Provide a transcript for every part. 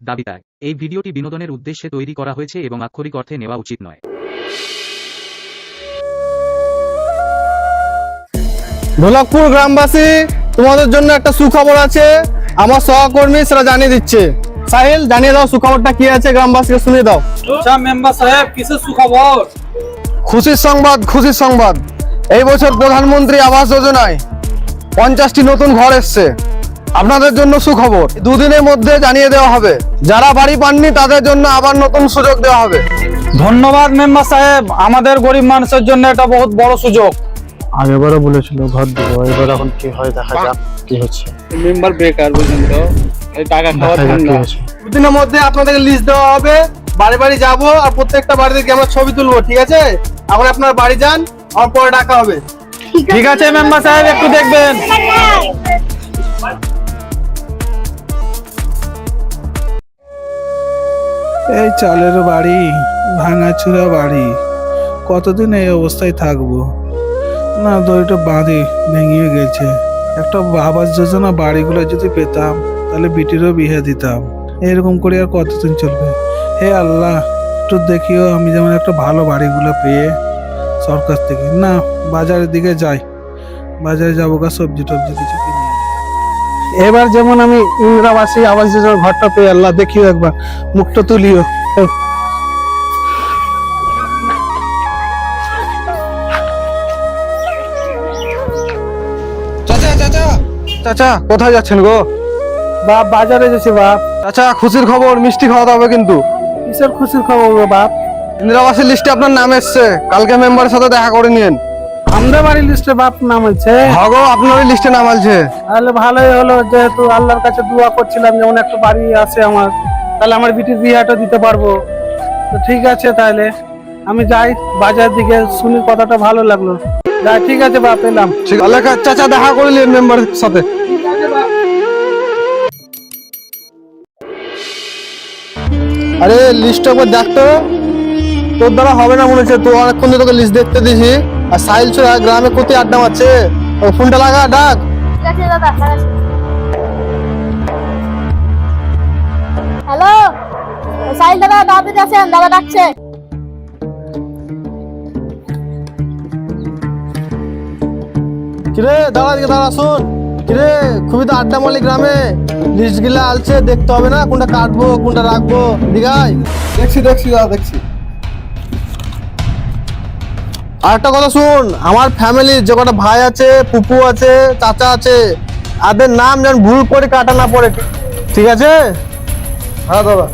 দাবি তার। এই ভিডিওটি বিনোদনের উদ্দেশ্যে তৈরি করা হয়েছে এবং আক্ষরিক অর্থে নেওয়া উচিত নয়। ঢোলকপুর গ্রামবাসী, তোমাদের জন্য একটা সুখবর আছে। আমার সহকর্মী সেটা জানিয়ে দিচ্ছে। সাহিল, জানিয়ে দাও সুখবরটা কি আছে, গ্রামবাসীকে শুনিয়ে দাও। আচ্ছা মেম্বার সাহেব, কিসের সুখবর? খুশির সংবাদ, খুশির সংবাদ। এই বছর প্রধানমন্ত্রী আবাস যোজনায় 50টি নতুন ঘর এসছে। আপনাদের জন্য সুখবর, দুদিনের মধ্যে জানিয়ে দেওয়া হবে। যারা বাড়ি পাননি তাদের জন্য আবার নতুন সুযোগ দেওয়া হবে। ধন্যবাদ মেম্বার সাহেব, আমাদের গরিব মানুষের জন্য এটা বহুত বড় সুযোগ। আগেবারও বলেছিল ঘর দিব, এবার এখন কি হয় দেখা যাক কি হচ্ছে। মেম্বার বেকার বুঝলেন তো, এই টাকা খাওয়ার জন্য। দুদিনের মধ্যে আপনাদেরকে লিস্ট দেওয়া হবে। বাড়ি বাড়ি যাবো আর প্রত্যেকটা বাড়িতে গিয়ে আমরা ছবি তুলবো, ঠিক আছে? এখন আপনার বাড়ি যান, আমার পরে ডাকা হবে। ঠিক আছে মেম্বার সাহেব, একটু দেখবেন। এই চালের বাড়ি, ভাঙাচুরা বাড়ি, কতদিন এই অবস্থায় থাকবো? না, দড়িটা বাঁধে ভেঙে গেছে। একটা আবাস যোজনা বাড়িগুলো যদি পেতাম তাহলে বিটিরও বিয়ে দিতাম। এরকম করে আর কতদিন চলবে? হে আল্লাহ, একটু দেখিও আমি যেমন একটা ভালো বাড়িগুলো পেয়ে সরকার থেকে। না, বাজারের দিকে যাই, বাজারে যাবো গা সবজি টবজি কিছু কিনে। এবার যেমন আমি ইন্দিরাবাসী আবাস যোজনার ঘরটা পেয়ে, আল্লাহ দেখিও একবার মুখটা তুলিও। চাচা, চাচা, চাচা, কোথায় যাচ্ছেন গো? বাপ, বাজারে যাচ্ছি বাপ। চাচা, খুশির খবর, মিষ্টি খাওয়াতে হবে কিন্তু। কিসের খুশির খবর গো বাপ? ইন্দিরাবাসীর লিস্টে আপনার নাম এসছে, কালকে মেম্বারের সাথে দেখা করে নিন। আমাদের বাড়ির লিস্টে বাপ নাম আছে? হগো, আপনারই লিস্টে নাম আছে। তাহলে ভালোই হলো, যেহেতু আল্লাহর কাছে দোয়া করছিলাম যেমন একটা বাড়ি আছে আমার, তাহলে আমার বিটির বিয়েটা দিতে পারবো। তো ঠিক আছে, তাহলে আমি যাই বাজার দিকে, শুনি কথাটা ভালো লাগলো। যাই, ঠিক আছে বাপ, এলাম। ঠিক আছে চাচা, দেখা করে নিন মেম্বারের সাথে। আরে লিস্টটা একবার দেখতো, তোর দ্বারা হবে না মনে হচ্ছে। তো অনেকক্ষণ ধরে তোকে লিস্ট দেখতে দিছি। আর সাইল ছোড়া গ্রামে কোথায় আড্ডা মারছে, ফোনটা লাগা, ডাক। ঠিক আছে দাদা। হ্যালো সাইল দাদা, দাদা আছেন? দাদা ডাকছে। কিরে দাঁড়া, দিকে দাঁড়া, শোন। কিরে, খুবই তো আড্ডা মারলি গ্রামে, লিস্ট গিলা আলছে, দেখতে হবে না কোনটা কাটবো কোনটা রাখবো? দিঘাই দেখছি দেখছি দাদা, দেখছি। আর একটা কথা শুন, আমার ফ্যামিলির যে কটা ভাই আছে, ফুপু আছে, চাচা আছে, তাদের নাম যেন ভুল করে কাটা না পড়ে, ঠিক আছে? হ্যাঁ দাদা।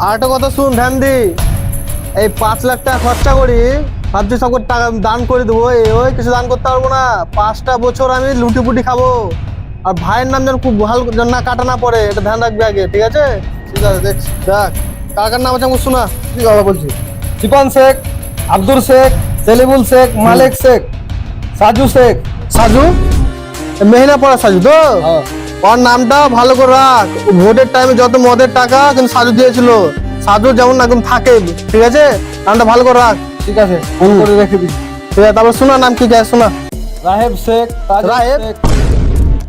আর একটা কথা শুন, ধ্যান দি, এই 5 লাখ টাকা খরচা করি, ভাবছি সব টাকা দান করে দেবো। ওই কিছু দান করতে পারবো না, 5টা বছর আমি লুটিপুটি খাবো। আর ভাইয়ের নাম যেন খুব ভালো যেন না কাটা না পড়ে, এটা ধ্যান রাখবি আগে, ঠিক আছে? ঠিক আছে, দেখ দেখ কার কার নাম আছে আমাকে শোনা। কি কথা বলছি? দীপান শেখ, আব্দুল শেখ, সেলিবুল শেখ, মালিক শেখ, সাজু শেখ। সাজু? মেহনা পড়া সাজু তো? ওর নামটা ভালো করে রাখ। ভোটের টাইমে যত মদের টাকা কিন্তু সাজু দিয়েছিল, সাজু যেমন একদম থাকে, ঠিক আছে? নামটা ভালো করে রাখ। ঠিক আছে, ফোন করে রেখে দিই। ঠিক আছে, তারপর শোনা নাম কি আছে শোনা। রাহেব শেখ। রাহেব?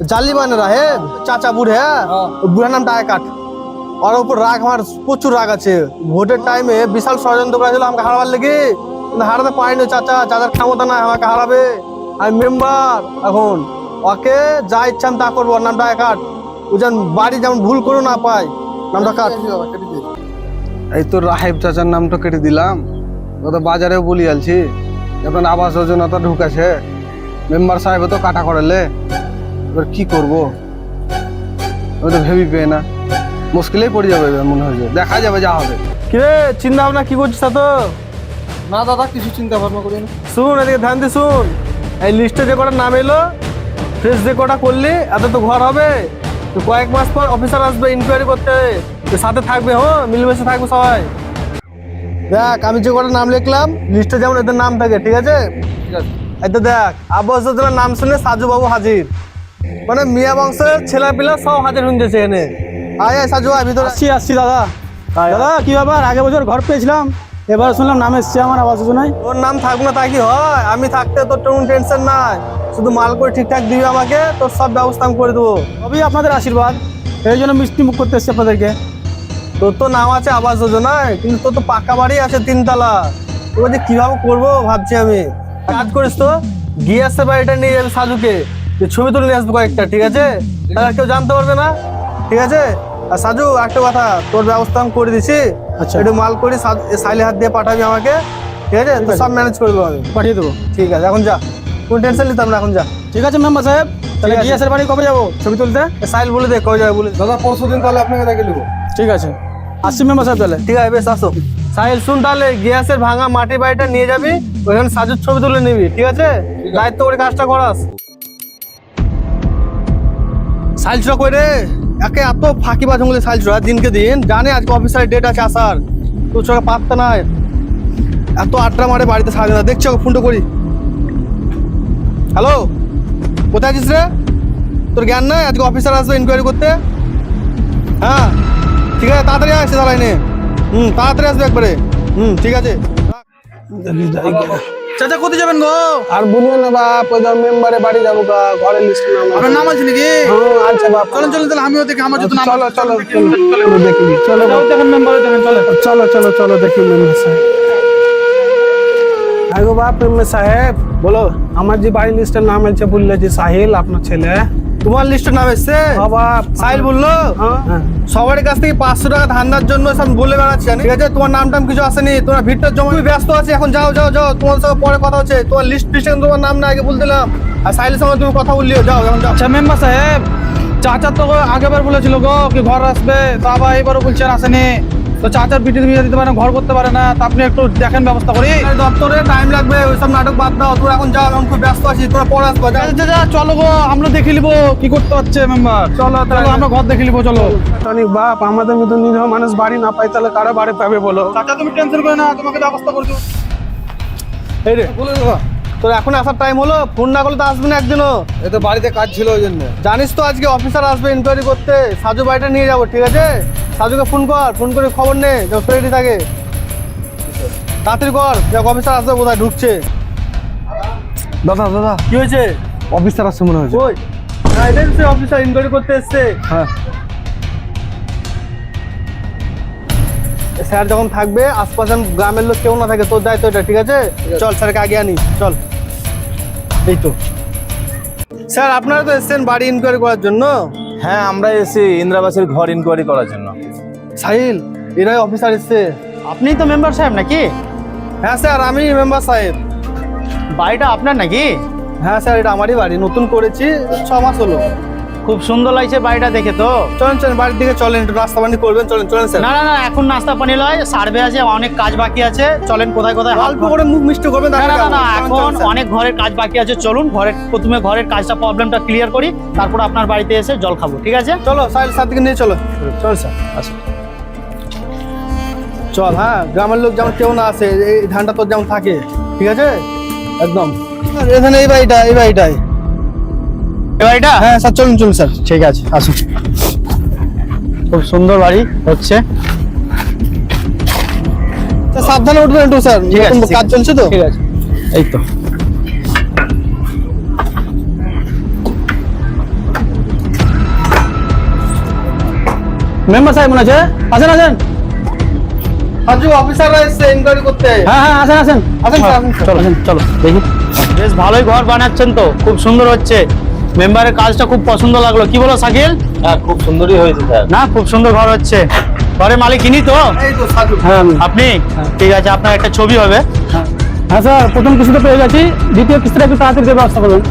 জালি মানে রাহেব? চাচা বুড়ে? বুড়া নামটা আয় কাট। ওর উপর রাগ, আমার প্রচুর রাগ আছে। ভোটের টাইমে বিশাল ষড়যন্ত্র করেছিল আমাকে হারাবার লেগে, কিন্তু হারাতে পারিনি। চাচার ক্ষমতা নাই আমাকে হারাবে। আমি মেম্বার এখন, ওকে যা ইচ্ছা আমি তা করবো। ওর নামটা আয় কাট, ও যেন বাড়ি যেমন ভুল করে না পায়, নামটা কাট। এই তো রাহেব চাচার নামটা কেটে দিলাম। ও তো বাজারেও বলি আলছি, এখন আবাস যোজনা তো ঢুকাছে, মেম্বার সাহেব তো কাটা করালে। এবার কি করবো, আমি তো ভেবি পেয়ে না, মুশকিলেই পড়ে যাবে এবার মনে হয়েছে। দেখা যাবে যা হবে। কিরে, চিন্তা ভাবনা কি করছিস তো? না দাদা, কিছু চিন্তা ভাবনা করি না। শুন, এদিকে ধ্যান দিয়ে শুন। এই লিস্টে যে কটা নাম এলো, ফ্রেশ যে কটা করলি, এত তো ঘর হবে। তো কয়েক মাস পর অফিসার আসবে ইনকোয়ারি করতে, তো সাথে থাকবে। হ্যাঁ, মিলেমিশে থাকবে সবাই। দেখ, আমি যে কটা নাম লিখলাম লিস্টে যেমন এদের নাম থাকে, ঠিক আছে? ঠিক আছে। এই তো দেখ, আবাস যোজনার নাম শুনে সাজু বাবু হাজির, মানে মিয়া বংশের ছেলে পিলা সব হাজির হয়ে গেছে এখানে। আয় আয় সাজু, আয় ভিতরে। আসছি দাদা। দাদা কি ব্যাপার, আগে বছর ঘর পেয়েছিলাম, এবার শুনলাম নাম এসছে আমার আবাস যোজনায়। তোর নাম থাকবে না তাই কি হয়? আমি থাকতে তোর কোনো টেনশন নাই, শুধু মাল করে ঠিকঠাক দিবি আমাকে, তোর সব ব্যবস্থা আমি করে দেবো। সবই আপনাদের আশীর্বাদ, এই জন্য মিষ্টি মুখ করতে এসছি আপনাদেরকে। তোর তো নাম আছে আবাস যোজনায়, কিন্তু তোর তো পাকা বাড়ি আছে 3 তলা। তোর যে কিভাবে করবো ভাবছি আমি। কাজ করিস তো, গিয়ে আসতে বাড়িটা নিয়ে যাবে সাজুকে, যে ছবি তুলে নিয়ে আসবো কয়েকটা, ঠিক আছে? তাহলে আর কেউ জানতে পারবে না, ঠিক আছে? আর সাজু একটা কথা, তোর ব্যবস্থা আমি করে দিছি। আচ্ছা। একটু মাল করি, সাইলে হাত দিয়ে পাঠাবি আমাকে, ঠিক আছে? তো সব ম্যানেজ করে দেবো আমি। পাঠিয়ে দেবো। ঠিক আছে, এখন যা, কোনো টেনশন নিতাম না, এখন যা। ঠিক আছে মেম্বার সাহেব, তাহলে ঠিক আছে। গিয়াসের বাড়ি কবে যাবো ছবি তুলতে? সাইল বলে দে কবে যাবে বলে। দাদা পরশুদিন তাহলে আপনাকে দেখে নেবো। ঠিক আছে, আসছি মেম্বার সাহেব তাহলে। ঠিক আছে, বেশ আসো। সাহিল শুন, তাহলে গ্যাসের ভাঙা মাটির বাড়িটা নিয়ে যাবি, ওইখানে সাজুর ছবি তুলে নিবি, ঠিক আছে? দায়িত্ব করে কাজটা করাস। সাইল ছোড়া কই রে, একে এত ফাঁকি বাজঙ্গলে সাইল ছোড়া, দিনকে দিন জানে আজকে অফিসারের ডেট আছে আসার, তোর চোখে পাত্তা নাই, এত আড্ডা মারে বাড়িতে সাজে না। দেখছি ওকে ফোনটা করি। হ্যালো, কোথায় আছিস রে? তোর জ্ঞান নাই আজকে অফিসার আসবে ইনকোয়ারি করতে? হ্যাঁ ঠিক আছে, তাড়াতাড়ি আসছে দাঁড়াইনে। তাড়াতাড়ি আসবে একবারে। ঠিক আছে। চাচা কোথায় যাবেন গো? আর বলিও না বাপ, ওই মেম্বারে বাড়ি যাবো গা, ঘরের লিস্ট নাম আপনার নাম আছে নাকি? আচ্ছা বাপ, চলেন চলেন, তাহলে আমিও দেখি আমার যত নাম চলো আছে। চলো চলো দেখি, চলো বাপ। দেখেন মেম্বারে দেখেন, চলে চলো চলো চলো দেখি মেম্বার সাহেব। আগো বাপ মেম্বার সাহেব, বলো, আমার যে বাড়ি লিস্টের নাম আছে বললে যে সাহিল আপনার ছেলে। তোমার লিস্টের নাম এসছে? হ্যাঁ বাপ। সাহিল বললো হ্যাঁ। সবার কাছ থেকে 500 টাকা ধান্দার জন্য সব বলে বেড়াচ্ছে, ঠিক আছে? তোমার নাম টাম কিছু আসেনি, তোমার ভিড়টার জমা ব্যস্ত আছে, এখন যাও যাও যাও, তোমার সঙ্গে পরে কথা হচ্ছে। তোমার লিস্টে তোমার নাম না আগে বলতে দিলাম, আর সাহিলের সঙ্গে তুমি কথা বললিও, যাও এখন যাও। আচ্ছা মেম্বার সাহেব, চাচা তো আগেবার বলেছিল গো কি ঘর আসবে, তো আবার এবারও বলছেন আসেনি। তো চাচার পিঠে বিয়ে দিতে পারে না, ঘর করতে পারে না, তা আপনি একটু দেখেন ব্যবস্থা করি। এই দপ্তরে টাইম লাগবে, ওইসব নাটক বাদ দাও, তোরা এখন যাও, এখন খুব ব্যস্ত আছি, তোরা পরে আসবো, যাও। চাচা চলো গো, আমরা দেখে নিবো কি করতে হচ্ছে মেম্বার। চলো চলো, আমরা ঘর দেখে নিবো, চলো। অনেক বাপ, আমাদের মতো নিরীহ মানুষ বাড়ি না পাই, তাহলে কারা বাড়ি পাবে বলো? চাচা তুমি টেনশন করে না, তোমাকে ব্যবস্থা করে দেবো। এই রে, তোর এখন আসার টাইম হলো, ফোন না করলে তো আসবি না একদিনও। এই তো বাড়িতে কাজ ছিল ওই জন্য। জানিস তো আজকে অফিসার আসবে ইনকোয়ারি করতে, সাজু বাড়িটা নিয়ে যাবো, ঠিক আছে? সাজুকে ফোন কর, ফোন করে খবর নে যেন রেডি থাকে, তাড়াতাড়ি কর। দেখ অফিসার আসবে, কোথায় ঢুকছে। দাদা দাদা, কি হয়েছে? অফিসার আসছে মনে হয়েছে। ওই অফিসার ইনকোয়ারি করতে এসছে। হ্যাঁ। স্যার যখন থাকবে, আশপাশে গ্রামের লোক কেউ না থাকে, তোর দায়িত্ব এটা, ঠিক আছে? চল স্যারকে আগে আনি, চল। এই তো স্যার, আপনারা তো এসছেন বাড়ি ইনকোয়ারি করার জন্য। হ্যাঁ, আমরা এসে ইন্দিরাবাসের ঘর ইনকোয়ারি করার জন্য। সাহিল, এরাই অফিসার এসছে। আপনি তো মেম্বার সাহেব নাকি? হ্যাঁ স্যার, আমি মেম্বার সাহেব। বাড়িটা আপনার নাকি? হ্যাঁ স্যার, এটা আমারই বাড়ি, নতুন করেছি, 6 মাস হলো। খুব সুন্দর লাগছে বাড়িটা দেখে তো। চলেন চলেন, বাড়ির দিকে চলেন, একটু নাস্তা পানি করবেন, চলেন চলেন স্যার। না না না, এখন নাস্তা পানি লয়, সার্ভে আছে, অনেক কাজ বাকি আছে, চলেন কোথায় কোথায় অল্প করে মুখ মিষ্টি করবেন, না না তারপরে না না, যাবো। চলেন, এখন চলেন, স্যার। অনেক ঘরের কাজ বাকি আছে, চলুন প্রথমে ঘরের কাজটা প্রবলেমটা ক্লিয়ার করি, তারপর আপনার বাড়িতে এসে জল খাবো, ঠিক আছে? চলো সাহিল, স্যার দিকে নিয়ে চলো। চল স্যার, আসো। চল, হ্যাঁ, গ্রামের লোক যেমন কেউ না আসে, এই ধানটা তোর যেমন থাকে, ঠিক আছে? একদম। আর এখানে এই বাড়িটাই। এই বাড়িটা? হ্যাঁ স্যার, চলুন চলুন স্যার। ঠিক আছে, আসুন। খুব সুন্দর বাড়ি হচ্ছে। স্যার, সাবধানে উঠবেন একটু স্যার, ঠিক আছে, নতুন ঠিক কাজ চলছে তো। ঠিক আছে, এই তো। মেম্বার সাহেব মনে আছে? আসেন আসেন। সাজু, অফিসাররা এসছে ইনকোয়ারি করতে। হ্যাঁ হ্যাঁ, আসেন আসেন। আসেন স্যার, আসেন স্যার। চলো চলো দেখি। বেশ ভালোই ঘর বানাচ্ছেন তো, খুব সুন্দর হচ্ছে। মেম্বারের কাজটা খুব পছন্দ লাগলো, কি বলো শাকিল? হ্যাঁ, খুব সুন্দরই হয়েছে স্যার। না, খুব সুন্দর ঘর হচ্ছে। ঘরের মালিক ইনি তো? এই তো সাজু। হ্যাঁ আপনি? ঠিক আছে, আপনার একটা ছবি হবে। হ্যাঁ স্যার, প্রথম কিস্তিতে পেয়ে গেছি, দ্বিতীয় কিস্তিটা একটু তাড়াতাড়ি দেওয়ার ব্যবস্থা করবেন।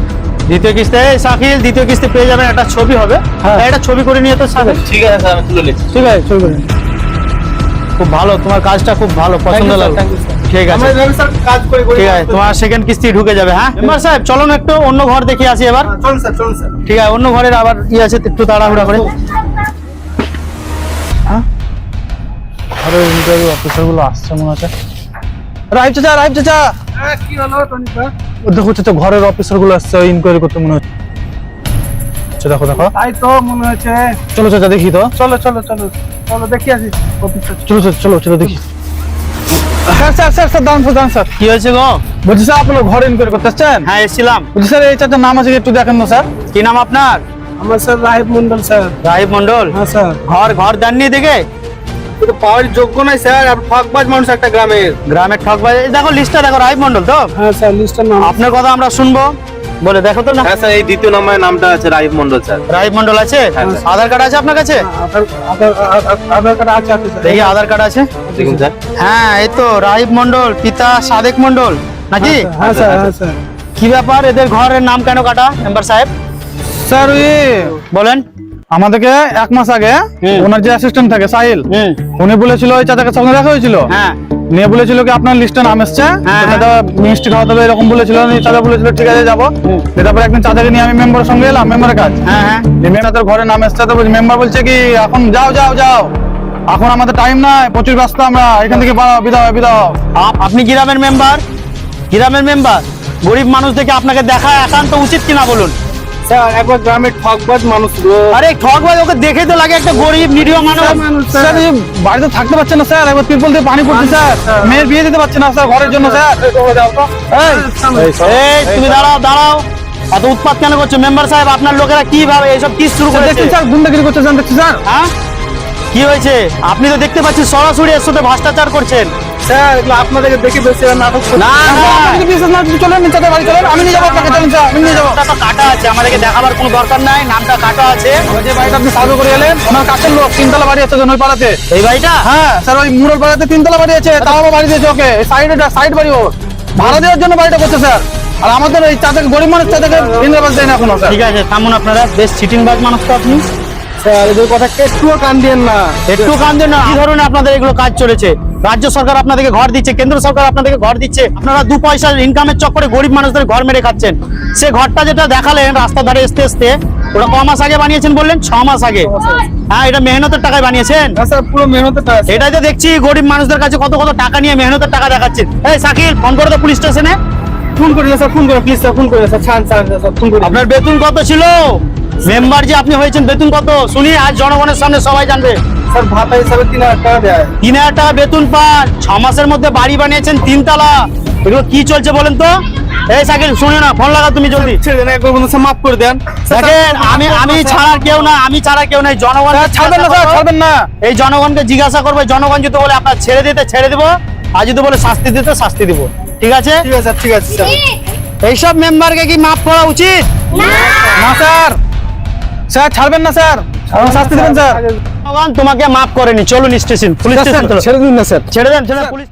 দ্বিতীয় কিস্তি শাকিল, দ্বিতীয় কিস্তি পেয়ে যাবেন, একটা ছবি হবে। হ্যাঁ। একটা ছবি করে নিয়ে তো শাকিল। ঠিক আছে স্যার, আমি তুলে নিচ্ছি। ঠিক আছে, শুরু করুন। খুব ভালো, তোমার কাজটা খুব ভালো, পছন্দ লাগলো। ঠিক আছে, আমরা এভাবে স্যার কাজ করে ঠিক আছে, তোমার সেকেন্ড কিস্তি ঢুকে যাবে। হ্যাঁ মেম্বার সাহেব, চলো না একটু অন্য ঘর দেখে আসি এবার। চলুন স্যার, চলুন স্যার। ঠিক আছে, অন্য ঘরের আবার আছে, একটু তাড়াহুড়া করে। অফিসার গুলো আসছে মনে হচ্ছে। রাইট চাচা, রাইট চাচা। হ্যাঁ, কি হলো টনি স্যার? দেখো চাচা, ঘরের অফিসার গুলো আসছে ইনকোয়ারি করতে মনে হচ্ছে। দেখো দেখো, তাই তো মনে হচ্ছে। চলো চাচা দেখি তো। চলো চলো চলো চলো দেখি আসি অফিসার। চলো চাচা, চলো চলো দেখি। স্যার স্যার স্যার স্যার, দাঁড়ান স্যার, দাঁড়ান স্যার। কি হয়েছে গো? বলছি স্যার, আপনার ঘর ইনকোয়ারি করতে আসছেন? হ্যাঁ, এসেছিলাম। বলছি স্যার, এই চাচার নাম আছে, একটু দেখেন না স্যার। কি নাম আপনার? আমার স্যার রাহিব মন্ডল স্যার। রাহিব মন্ডল। হ্যাঁ স্যার। ঘর দেননি দেখে? কিন্তু পাওয়ার যোগ্য নাই স্যার, আর ঠকবাজ মানুষ একটা গ্রামের। গ্রামের ঠকবাজ, এই দেখো লিস্টটা দেখো, রাইব মন্ডল তো? হ্যাঁ স্যার লিস্টের নাম। আপনার কথা আমরা শুনবো, বলে দেখো তো না। হ্যাঁ স্যার, এই দ্বিতীয় নম্বরের নামটা আছে রাইব মন্ডল স্যার। রাইব মন্ডল আছে? আধার কার্ড আছে আপনার কাছে? আধার কার্ড আছে স্যার। দেখি আধার কার্ড আছে। দেখুন স্যার। হ্যাঁ এই তো রাইব মন্ডল, পিতা সাদেক মন্ডল নাকি? হ্যাঁ স্যার, হ্যাঁ স্যার। কি ব্যাপার, এদের ঘরের নাম কেন কাটা মেম্বার সাহেব? স্যার ওই বলেন। আমাদেরকে 1 মাস আগে ওনার যে অ্যাসিস্ট্যান্ট থাকে সাহিল, হুম। উনি বলেছিল ওই চাচাকে সঙ্গে দেখা হয়েছিল, হ্যাঁ নিয়ে বলেছিল কি আপনার লিস্টে নাম এসছে, হ্যাঁ, তো দাদা মিষ্টি খাওয়াতে হবে এরকম বলেছিল। চাচা বলেছিল ঠিক আছে যাবো। তারপরে একদিন চাচাকে নিয়ে আমি মেম্বারের সঙ্গে এলাম, মেম্বারের কাজ। হ্যাঁ হ্যাঁ। মেম্বারের ঘরে নাম এসছে, তো মেম্বার বলছে কি এখন যাও যাও যাও, এখন আমাদের টাইম নাই, প্রচুর ব্যস্ত আমরা, এখান থেকে বিদায় হও। আপনি গ্রামের মেম্বার, গ্রামের মেম্বার, গরিব মানুষ দেখে আপনাকে দেখা একান্ত উচিত কিনা বলুন? স্যার একবার গ্রামের ঠকবাজ মানুষ গো। আরে ঠকবাজ, ওকে দেখেই তো লাগে একটা গরিব নিরীহ মানুষ। স্যার এই বাড়িতে থাকতে পারছে না স্যার, একবার তিরপল দিয়ে পানি পড়ছে স্যার, মেয়ের বিয়ে দিতে পারছে না স্যার ঘরের জন্য স্যার। এই তুমি দাঁড়াও দাঁড়াও, এত উৎপাত কেন করছো? মেম্বার সাহেব আপনার লোকেরা কিভাবে এইসব কি শুরু করেছে? দেখছি স্যার গুন্ডাগিরি করছে স্যার, দেখছি স্যার। হ্যাঁ কি হয়েছে? আপনি তো দেখতে পাচ্ছি সরাসরি এর সাথে ভ্রষ্টাচার করছেন। স্যার এগুলো আপনাদেরকে দেখে বেশি নাটক করছে। না না, আপনাকে বিশ্বাস না হলে চলেন চাচা বাড়ি চলেন, আমি নিয়ে যাবো আপনাকে, চলেন স্যার আমি নিয়ে যাবো। নামটা তো কাটা আছে, আমাদেরকে দেখাবার কোনো দরকার নাই, নামটা কাটা আছে। ওই যে বাড়িটা আপনি সার্ভে করে এলেন, ওনার কাছের লোক, 3 তলা বাড়ি আছে ওই পাড়াতে। এই বাড়িটা? হ্যাঁ স্যার ওই মুরল পাড়াতে 3 তলা বাড়ি আছে, তাও আমার বাড়ি দিয়েছে ওকে, সাইড বাড়ি ওর, ভাড়া দেওয়ার জন্য বাড়িটা করছে স্যার। আর আমাদের এই চাচাকে, গরিব মানুষ চাচাকে ইন্দ্রাবাস দেয় না এখনো স্যার। ঠিক আছে থামুন আপনারা, বেশ চিটিংবাজ মানুষ তো আপনি। স্যার এদের কথা একটুও কান দিয়েন না। একটু কান্দেন না। কি ধরনের আপনাদের এগুলো কাজ চলেছে? রাজ্য সরকার আপনাদেরকে ঘর দিচ্ছে, কেন্দ্র সরকার আপনাদেরকে ঘর দিচ্ছে, আপনারা 2 পয়সার ইনকামের চক্করে গরিব মানুষদের ঘর মেরে খাচ্ছেন। সে ঘরটা যেটা দেখালেন রাস্তা ধারে আসতে আসতে, ওটা ক মাস আগে বানিয়েছেন বললেন? 6 মাস আগে। হ্যাঁ এটা মেহনতের টাকায় বানিয়েছেন? স্যার পুরো মেহনতের টাকা। এটাই তো দেখছি গরিব মানুষদের কাছে কত কত টাকা নিয়ে মেহনতের টাকা দেখাচ্ছেন। এই শাকিল, ফোন করে তো পুলিশ স্টেশনে। ফোন করে স্যার, ফোন করে প্লিজ স্যার, ফোন করে স্যার, ছাড় স্যার, ফোন করে। আপনার বেতন কত ছিল? মেম্বার যে আপনি হয়েছেন, বেতন কত শুনি, আজ জনগণের সামনে সবাই জানবে। স্যার ভাতা হিসাবে 3000 টাকা দেয়। 3000 টাকা বেতন পান, 6 মাসের মধ্যে বাড়ি বানিয়েছেন 3 তলা। এগুলো কি চলছে বলেন তো? এই শাকিল শুনে না, ফোন লাগা তুমি জলদি। ছেড়ে দেন একবার, বন্ধু স্যার মাফ করে দেন। দেখেন আমি ছাড়ার কেউ না, আমি ছাড়া কেউ নাই। জনগণ ছাড়বেন না স্যার, ছাড়বেন না। এই জনগণকে জিজ্ঞাসা করবে, জনগণ যদি বলে আপনার ছেড়ে দিতে ছেড়ে দিব, আর যদি বলে শাস্তি দিতে শাস্তি দিব। ঠিক আছে? ঠিক আছে স্যার, ঠিক আছে স্যার। এইসব মেম্বারকে কি মাফ করা উচিত? না স্যার, স্যার ছাড়বেন না স্যার, শাস্তি দেবেন স্যার। জনগণ তোমাকে মাফ করেনি, চলুন স্টেশন, পুলিশ স্টেশন চলো। ছেড়ে দিন না স্যার। ছেড়ে দেন, ছেড়ে দেন, পুলিশ।